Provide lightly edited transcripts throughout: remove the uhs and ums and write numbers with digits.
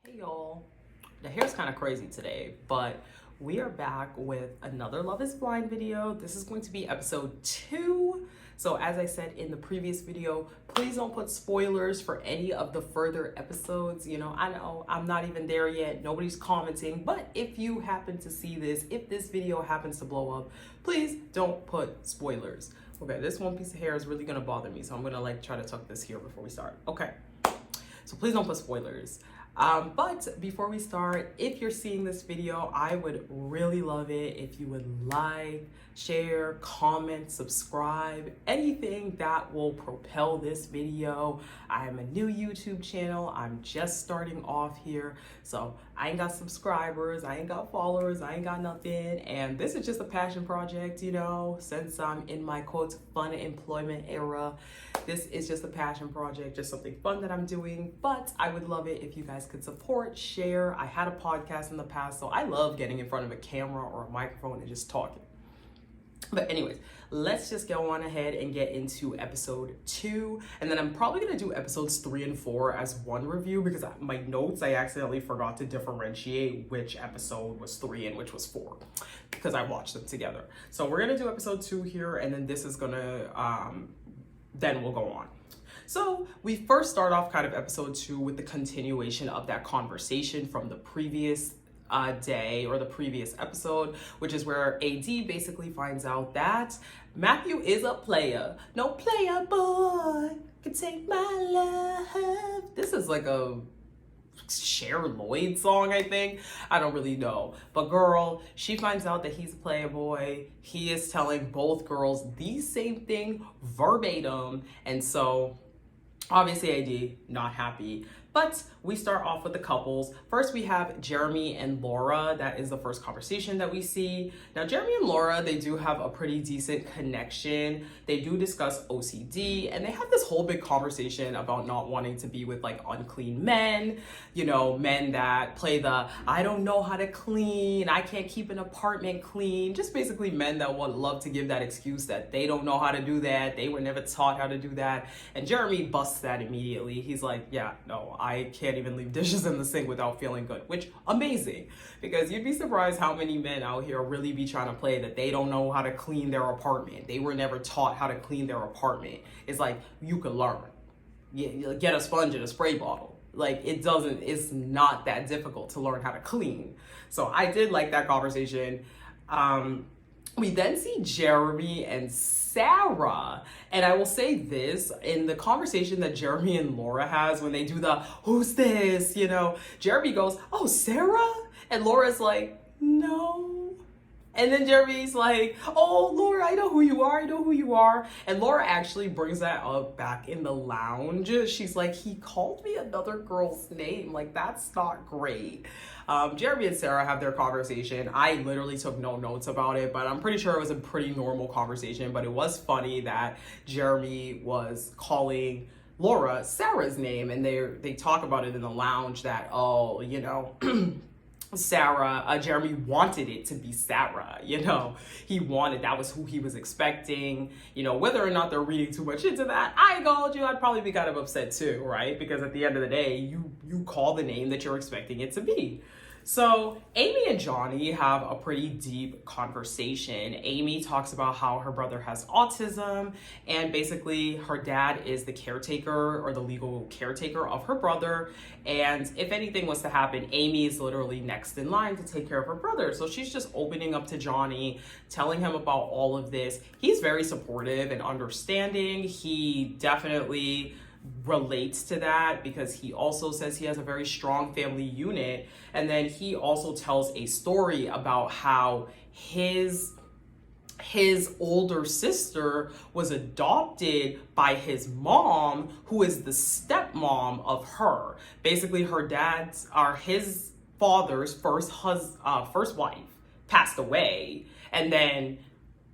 Hey y'all, the hair's kind of crazy today, but we are back with another Love is Blind video. This is going to be episode 2. So as I said in the previous video, please don't put spoilers for any of the further episodes. You know I'm not even there yet. Nobody's commenting, but if you happen to see this, if this video happens to blow up, please don't put spoilers. Okay, this one piece of hair is really gonna bother me, so I'm gonna try to tuck this here before we start. Okay, so please don't put spoilers. But before we start, if you're seeing this video, I would really love it if you would like, share, comment, subscribe, anything that will propel this video. I am a new YouTube channel. I'm just starting off here. So I ain't got subscribers, I ain't got followers, I ain't got nothing. And this is just a passion project, you know, since I'm in my quote fun employment era. This is just a passion project, just something fun that I'm doing, but I would love it if you guys could support, share. I had a podcast in the past, so I love getting in front of a camera or a microphone and just talking. But anyways, let's just go on ahead and get into episode 2. And then I'm probably going to do episodes 3 and 4 as one review because my notes, I accidentally forgot to differentiate which episode was 3 and which was 4 because I watched them together. So we're going to do episode 2 here, and then this is going to, then we'll go on. So we first start off kind of episode 2 with the continuation of that conversation from the previous day or the previous episode, which is where AD basically finds out that Matthew is a player. No player boy can take my love. This is like a Cher Lloyd song, I think. I don't really know. But girl, she finds out that he's a playboy. He is telling both girls the same thing verbatim. And so obviously AD not happy. But we start off with the couples. First, we have Jeremy and Laura. That is the first conversation that we see. Now, Jeremy and Laura, they do have a pretty decent connection. They do discuss OCD, and they have this whole big conversation about not wanting to be with like unclean men, you know, men that play the, I don't know how to clean, I can't keep an apartment clean. Just basically men that would love to give that excuse that they don't know how to do that. They were never taught how to do that. And Jeremy busts that immediately. He's like, yeah, no, I can't even leave dishes in the sink without feeling good, which amazing, because you'd be surprised how many men out here really be trying to play that they don't know how to clean their apartment. They were never taught how to clean their apartment. It's like, you could learn. Get a sponge and a spray bottle. Like, it's not that difficult to learn how to clean. So I did like that conversation. We then see Jeremy and Sarah. And I will say this, in the conversation that Jeremy and Laura has when they do the, who's this? You know, Jeremy goes, oh, Sarah? And Laura's like, no. And then Jeremy's like, oh, Laura, I know who you are. I know who you are. And Laura actually brings that up back in the lounge. She's like, he called me another girl's name. Like, that's not great. Jeremy and Sarah have their conversation. I literally took no notes about it, but I'm pretty sure it was a pretty normal conversation. But it was funny that Jeremy was calling Laura Sarah's name. And they talk about it in the lounge that, oh, you know, Jeremy wanted it to be Sarah, you know, that was who he was expecting, you know, whether or not they're reading too much into that, I called you, I'd probably be kind of upset too, right? Because at the end of the day, you call the name that you're expecting it to be. So Amy and Johnny have a pretty deep conversation. Amy talks about how her brother has autism, and basically her dad is the caretaker or the legal caretaker of her brother. And if anything was to happen, Amy is literally next in line to take care of her brother. So she's just opening up to Johnny, telling him about all of this. He's very supportive and understanding. He definitely relates to that because he also says he has a very strong family unit. And then he also tells a story about how his older sister was adopted by his mom, who is the stepmom of her. Basically, his father's first wife passed away, and then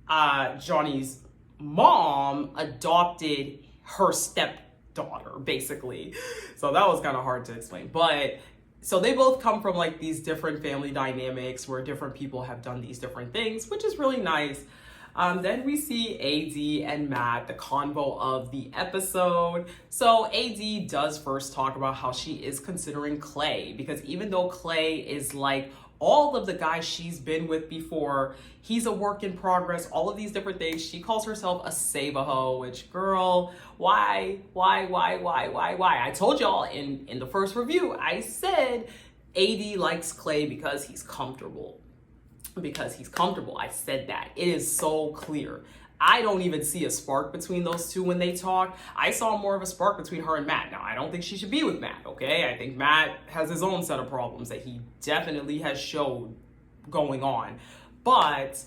Johnny's mom adopted her stepdaughter, basically. So that was kind of hard to explain, but so they both come from like these different family dynamics where different people have done these different things, which is really nice. Then we see AD and Matt, the convo of the episode. So AD does first talk about how she is considering Clay, because even though Clay is like all of the guys she's been with before, he's a work in progress, all of these different things. She calls herself a save-a-hoe, which, girl, why? I told y'all in the first review, I said AD likes Clay because he's comfortable. I said that. It is so clear. I don't even see a spark between those two when they talk. I saw more of a spark between her and Matt. Now, I don't think she should be with Matt, okay? I think Matt has his own set of problems that he definitely has showed going on. But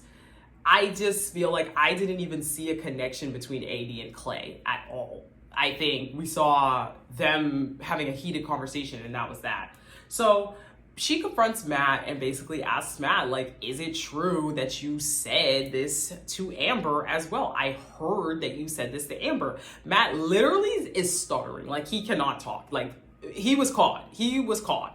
I just feel like I didn't even see a connection between AD and Clay at all. I think we saw them having a heated conversation, and that was that. So she confronts Matt and basically asks Matt, like, is it true that you said this to Amber as well? I heard that you said this to Amber. Matt literally is stuttering. Like, he cannot talk. Like, he was caught.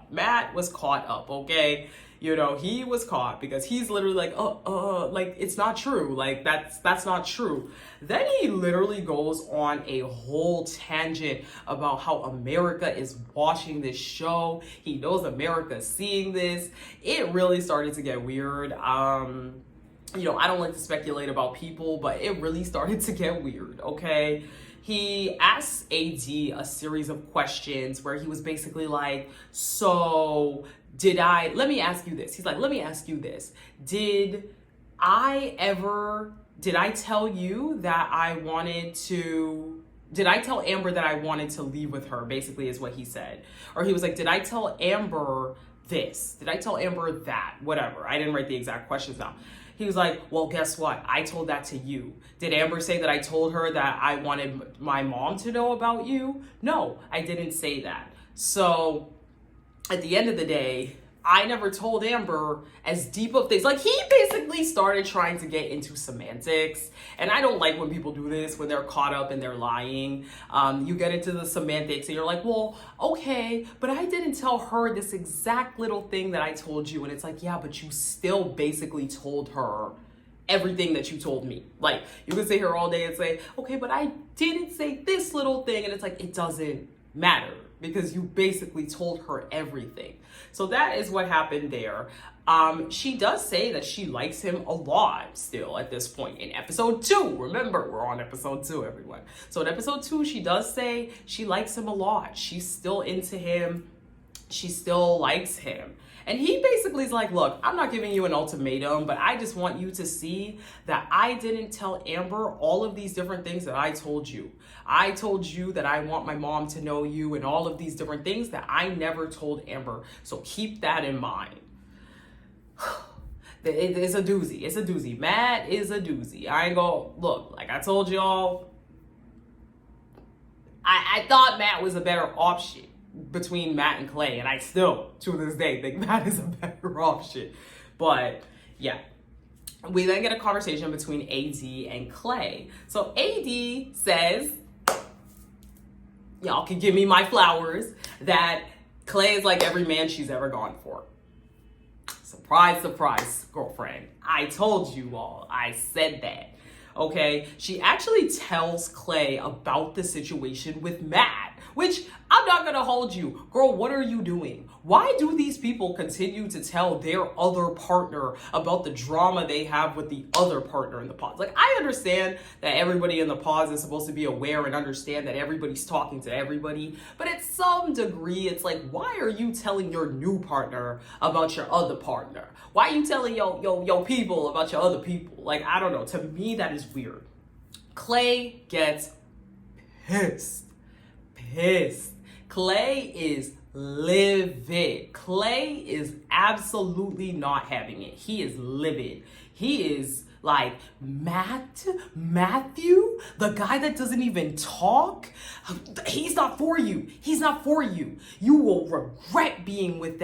Matt was caught up, okay? You know, he was caught because he's literally like, like, it's not true. Like, that's not true. Then he literally goes on a whole tangent about how America is watching this show. He knows America's seeing this. It really started to get weird. You know, I don't like to speculate about people, but it really started to get weird, okay? He asks AD a series of questions where he was basically like, so let me ask you this. He's like, let me ask you this. Did I tell you that did I tell Amber that I wanted to leave with her, basically is what he said. Or he was like, did I tell Amber this? Did I tell Amber that? Whatever. I didn't write the exact questions down. He was like, well, guess what? I told that to you. Did Amber say that I told her that I wanted my mom to know about you? No, I didn't say that. So at the end of the day, I never told Amber as deep of things. Like, he basically started trying to get into semantics. And I don't like when people do this, when they're caught up and they're lying. You get into the semantics and you're like, well, okay, but I didn't tell her this exact little thing that I told you. And it's like, yeah, but you still basically told her everything that you told me. Like, you can sit here all day and say, okay, but I didn't say this little thing. And it's like, it doesn't matter, because you basically told her everything. So that is what happened there. She does say that she likes him a lot still at this point in episode 2. Remember, we're on episode 2, everyone. So in episode 2, she does say she likes him a lot. She's still into him. She still likes him. And he basically is like, look, I'm not giving you an ultimatum, but I just want you to see that I didn't tell Amber all of these different things that I told you. I told you that I want my mom to know you and all of these different things that I never told Amber. So keep that in mind. It's a doozy. It's a doozy. Matt is a doozy. I ain't gonna, look, like I told y'all, I thought Matt was a better option between Matt and Clay, and I still, to this day, think Matt is a better option. But yeah, we then get a conversation between AD and Clay. So AD says, y'all can give me my flowers, that Clay is like every man she's ever gone for. Surprise, surprise, girlfriend. I told you all. I said that. Okay? She actually tells Clay about the situation with Matt, which I'm not gonna hold you. Girl, what are you doing? Why do these people continue to tell their other partner about the drama they have with the other partner in the pause? Like, I understand that everybody in the pause is supposed to be aware and understand that everybody's talking to everybody, but at some degree, it's like, why are you telling your new partner about your other partner? Why are you telling your people about your other people? Like, I don't know. To me, that is weird. Clay gets pissed. Clay is livid. Clay is absolutely not having it. He is livid. He is like, Matthew, the guy that doesn't even talk, he's not for you. He's not for you. You will regret being with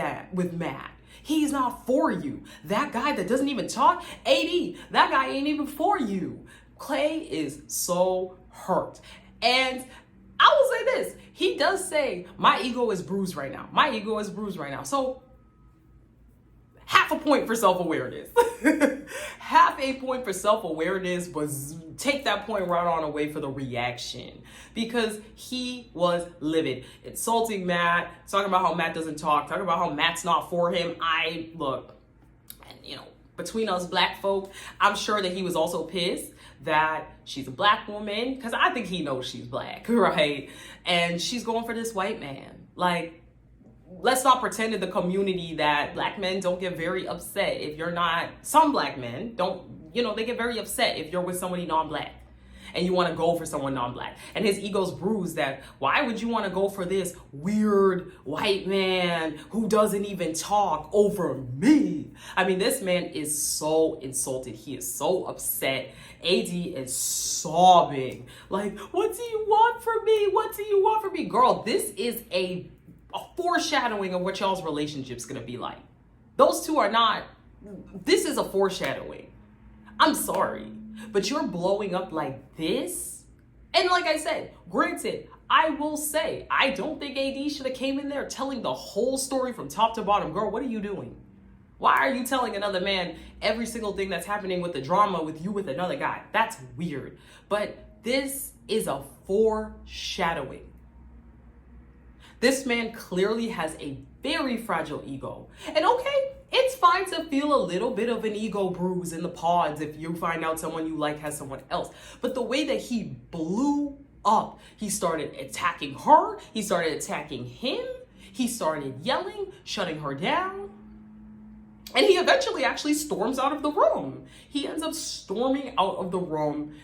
Matt. He's not for you. That guy that doesn't even talk, AD, that guy ain't even for you. Clay is so hurt. And I will say this, he does say, my ego is bruised right now. My ego is bruised right now. So half a point for self-awareness. Half a point for self-awareness, was take that point right on away for the reaction, because he was livid, insulting Matt, talking about how Matt doesn't talk, talking about how Matt's not for him. Between us black folk, I'm sure that he was also pissed that she's a black woman, because I think he knows she's black, right? And she's going for this white man. Like, let's not pretend in the community that black men don't get very upset if you're not, some black men don't, they get very upset if you're with somebody non-black and you want to go for someone non-black. And his ego's bruised that, why would you want to go for this weird white man who doesn't even talk over me? I mean, this man is so insulted. He is so upset. AD is sobbing. Like, what do you want from me? What do you want from me? Girl, this is a foreshadowing of what y'all's relationship's gonna be like. Those two are not, this is a foreshadowing. I'm sorry, but you're blowing up like this. And like I said, granted, I will say, I don't think AD should have came in there telling the whole story from top to bottom. Girl, what are you doing? Why are you telling another man every single thing that's happening with the drama with you with another guy? That's weird. But this is a foreshadowing. This man clearly has a very fragile ego. And okay, it's fine to feel a little bit of an ego bruise in the pods if you find out someone you like has someone else. But the way that he blew up, he started attacking her, he started attacking him, he started yelling, shutting her down. And he eventually actually storms out of the room. He ends up storming out of the room.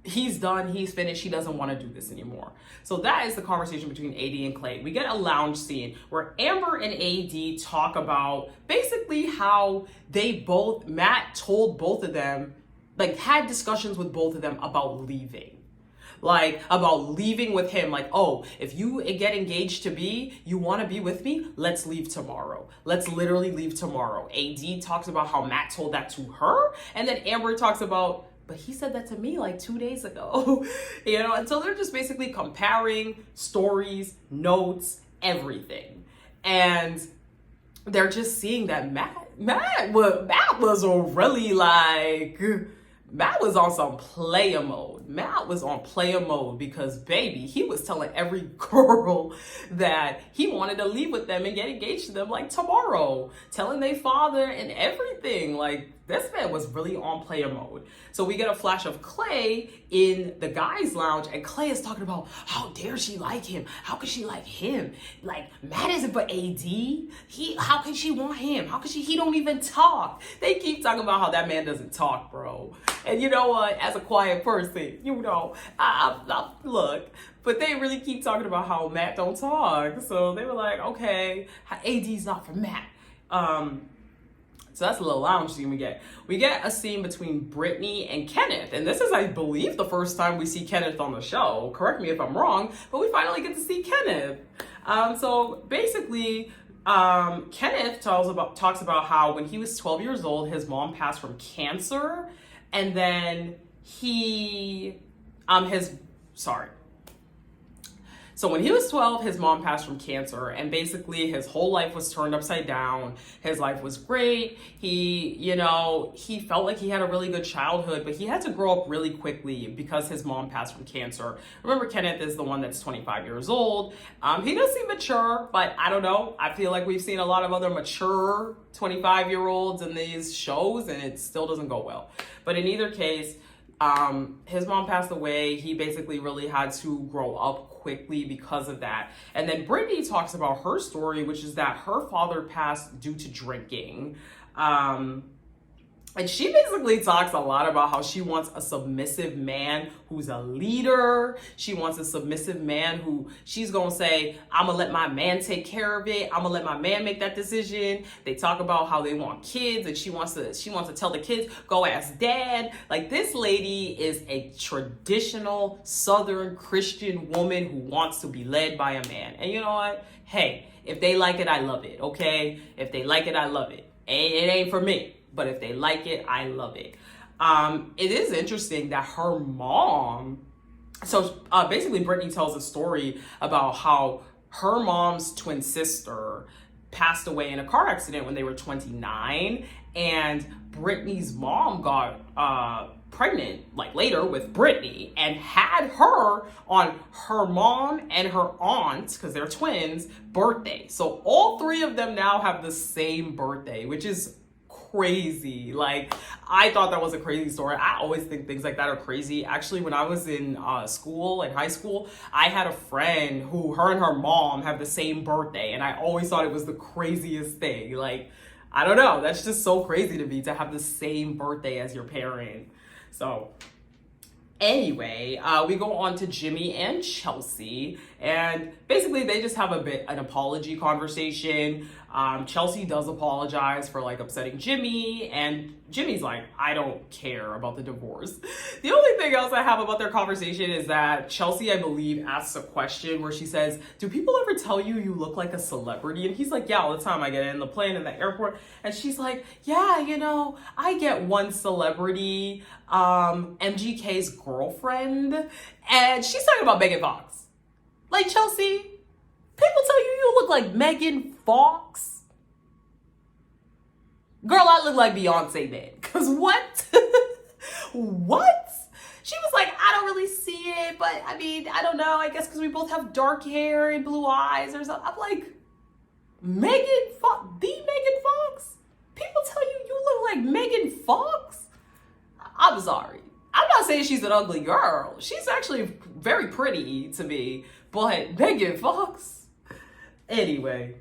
He's done, he's finished, he doesn't want to do this anymore. So that is the conversation between AD and Clay. We get a lounge scene where Amber and AD talk about basically how Matt told both of them, like had discussions with both of them about leaving. Like about leaving with him, like, oh, if you get engaged to be, you want to be with me, let's leave tomorrow. Let's literally leave tomorrow. AD talks about how Matt told that to her, and then Amber talks about, but he said that to me like 2 days ago, and so they're just basically comparing stories, notes, everything. And they're just seeing that Matt was really like, Matt was on some player mode. Matt was on player mode because, baby, he was telling every girl that he wanted to leave with them and get engaged to them like tomorrow, telling their father and everything. Like, this man was really on player mode. So we get a flash of Clay in the guys' lounge, and Clay is talking about how dare she like him? How could she like him? Like, Matt isn't but AD. How can she want him? How could she? He don't even talk. They keep talking about how that man doesn't talk, bro. And you know what? As a quiet person, I look, but they really keep talking about how Matt don't talk. So they were like, okay, AD's not for Matt. So that's a little lounge scene we get. We get a scene between Brittany and Kenneth. And this is, I believe, the first time we see Kenneth on the show. Correct me if I'm wrong, but we finally get to see Kenneth. So basically, Kenneth talks about how when he was 12 years old, his mom passed from cancer. And then So when he was 12, his mom passed from cancer, and basically his whole life was turned upside down. His life was great. He felt like he had a really good childhood, but he had to grow up really quickly because his mom passed from cancer. Remember, Kenneth is the one that's 25 years old. He does seem mature, but I don't know. I feel like we've seen a lot of other mature 25-year-olds in these shows, and it still doesn't go well. But in either case, his mom passed away. He basically really had to grow up quickly because of that. And then Brittany talks about her story, which is that her father passed due to drinking. And she basically talks a lot about how she wants a submissive man who's a leader. She wants a submissive man who she's going to say, I'm going to let my man take care of it. I'm going to let my man make that decision. They talk about how they want kids, and she wants to tell the kids, go ask dad. Like, this lady is a traditional Southern Christian woman who wants to be led by a man. And you know what? Hey, if they like it, I love it. Okay? If they like it, I love it. It ain't for me. But if they like it, I love it. It is interesting that her mom, basically Brittany tells a story about how her mom's twin sister passed away in a car accident when they were 29, and Britney's mom got pregnant like later with Britney and had her on her mom and her aunt, because they're twins, birthday. So all three of them now have the same birthday, which is crazy. Like, I thought that was a crazy story. I always think things like that are crazy. Actually, when I was in school, in high school, I had a friend who, her and her mom have the same birthday, and I always thought it was the craziest thing. Like, I don't know, that's just so crazy to me, to have the same birthday as your parent. So anyway, we go on to Jimmy and Chelsea, and basically they just have an apology conversation. Chelsea does apologize for like upsetting Jimmy, and Jimmy's like, I don't care about the divorce. The only thing else I have about their conversation is that Chelsea, I believe, asks a question where she says, do people ever tell you you look like a celebrity? And he's like, yeah, all the time. I get in the plane, in the airport. And she's like, yeah, you know, I get one celebrity, MGK's girlfriend. And she's talking about Megan Fox. Like, Chelsea, people tell you look like Megan Fox? Girl, I look like Beyonce then. Cause what? What? She was like, I don't really see it, but I mean, I don't know. I guess because we both have dark hair and blue eyes or something. I'm like, Megan Fox? The Megan Fox? People tell you you look like Megan Fox? I'm sorry. I'm not saying she's an ugly girl. She's actually very pretty to me, but Megan Fox? Anyway.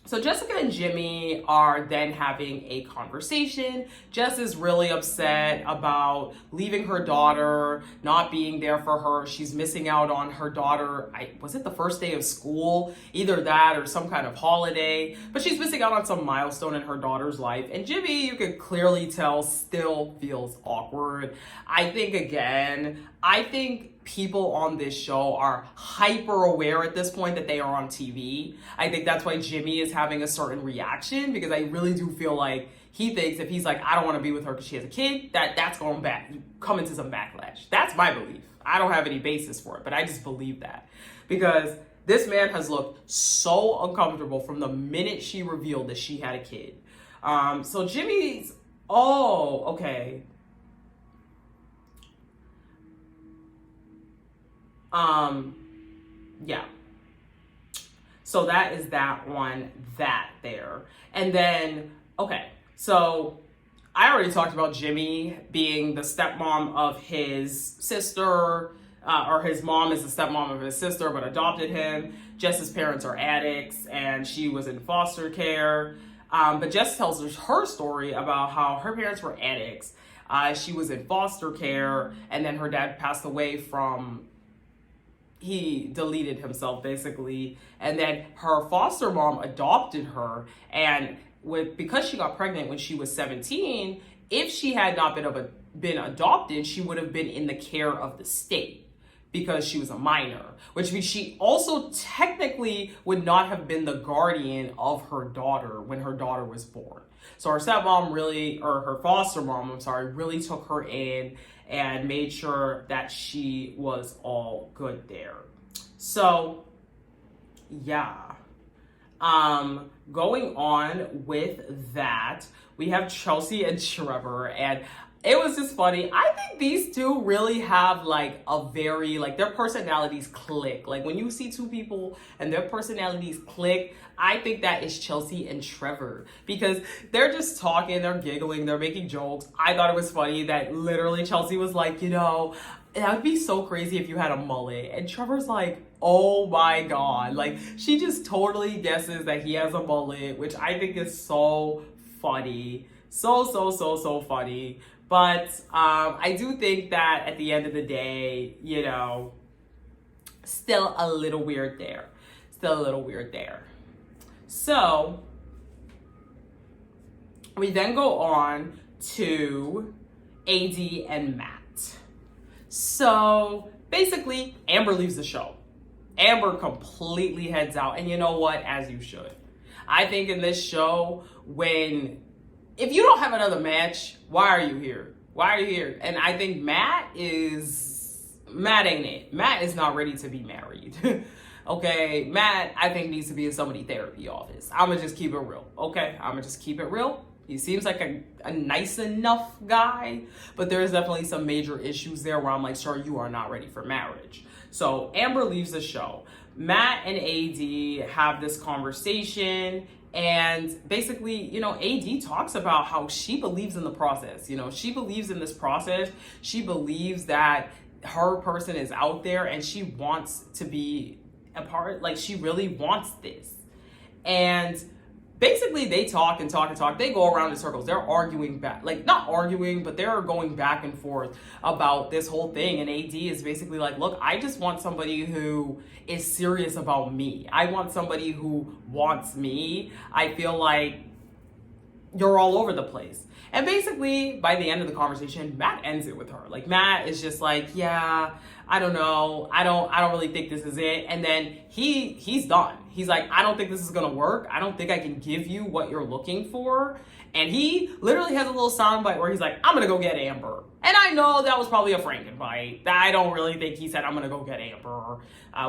So Jessica and Jimmy are then having a conversation. Jess is really upset about leaving her daughter, not being there for her. She's missing out on her daughter. Was it the first day of school? Either that or some kind of holiday. But she's missing out on some milestone in her daughter's life. And Jimmy, you can clearly tell, still feels awkward. I think people on this show are hyper aware at this point that they are on TV. I think that's why Jimmy is having a certain reaction, because I really do feel like he thinks if he's like, I don't want to be with her because she has a kid, that's going back, come into some backlash. That's my belief. I don't have any basis for it, but I just believe that, because this man has looked so uncomfortable from the minute she revealed that she had a kid. So Jimmy's, okay. Yeah. So that is that one, that there. And then, okay, so I already talked about Jimmy being the stepmom of his sister, or his mom is the stepmom of his sister, but adopted him. Jess's parents are addicts, and she was in foster care. But Jess tells her story about how her parents were addicts. She was in foster care, and then her dad passed away from, he deleted himself basically, and then her foster mom adopted her, and because she got pregnant when she was 17, if she had not been adopted, she would have been in the care of the state because she was a minor, which means she also technically would not have been the guardian of her daughter when her daughter was born. So her stepmom her foster mom, really took her in and made sure that she was all good there. So, yeah. Going on with that, we have Chelsea and Trevor, and it was just funny. I think these two really have like a very, like, their personalities click. Like, when you see two people and their personalities click, I think that is Chelsea and Trevor, because they're just talking, they're giggling, they're making jokes. I thought it was funny that literally Chelsea was like, you know, that would be so crazy if you had a mullet. And Trevor's like, oh my God. Like, she just totally guesses that he has a mullet, which I think is so funny. So funny. But I do think that at the end of the day, you know, still a little weird there. So we then go on to AD and Matt. So basically, Amber leaves the show. Amber completely heads out. And you know what? As you should. I think in this show, if you don't have another match, why are you here? And I think Matt ain't it. Matt is not ready to be married. Okay, Matt, I think needs to be in somebody's therapy office. I'm gonna just keep it real. Okay, I'm gonna just keep it real. He seems like a nice enough guy, but there's definitely some major issues there where I'm like, sir, you are not ready for marriage. So Amber leaves the show. Matt and AD have this conversation, and basically, you know, AD talks about how she believes in the process. You know, she believes in this process. She believes that her person is out there and she wants to be a part, like she really wants this. And basically they talk and talk and talk. They go around in circles. They're arguing back, like not arguing, but they're going back and forth about this whole thing. And AD is basically like, look, I just want somebody who is serious about me. I want somebody who wants me. I feel like you're all over the place. And basically, by the end of the conversation, Matt ends it with her. Like, Matt is just like, yeah, I don't know. I don't really think this is it. And then he's done. He's like, I don't think this is gonna work. I don't think I can give you what you're looking for. And he literally has a little soundbite where he's like, I'm gonna go get Amber. And I know that was probably a Frankenbite. I don't really think he said, I'm gonna go get Amber.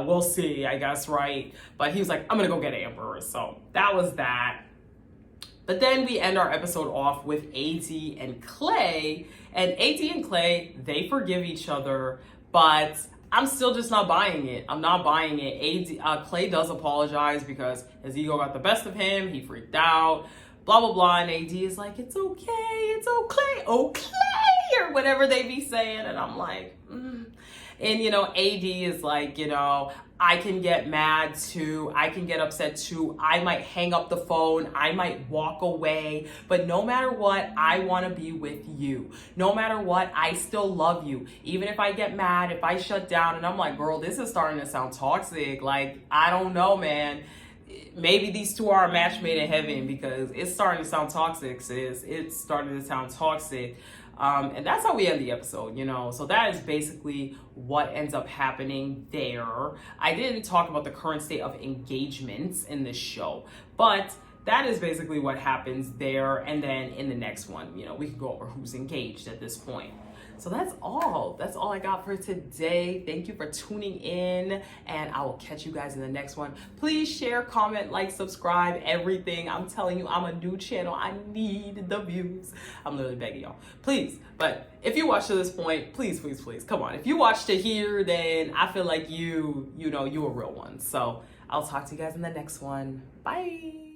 We'll see, I guess, right? But he was like, I'm gonna go get Amber. So that was that. But then we end our episode off with AD and Clay. And AD and Clay, they forgive each other, but I'm still just not buying it. I'm not buying it. Clay does apologize because his ego got the best of him. He freaked out, blah, blah, blah. And AD is like, it's okay, okay, or whatever they be saying. And I'm like, And, you know, AD is like, you know, I can get mad too. I can get upset too. I might hang up the phone. I might walk away. But no matter what, I want to be with you. No matter what, I still love you. Even if I get mad, if I shut down. And I'm like, girl, this is starting to sound toxic. Like, I don't know, man. Maybe these two are a match made in heaven because it's starting to sound toxic, sis. It's starting to sound toxic. And that's how we end the episode, you know. So that is basically what ends up happening there. I didn't talk about the current state of engagements in this show, but that is basically what happens there. And then in the next one, you know, we can go over who's engaged at this point. So that's all I got for today. Thank you for tuning in, and I will catch you guys in the next one. Please share, comment, like, subscribe, everything. I'm telling you, I'm a new channel. I need the views. I'm literally begging y'all, please. But if you watched to this point, please, please, please, come on. If you watched to here, then I feel like you know, you a real one. So I'll talk to you guys in the next one. Bye.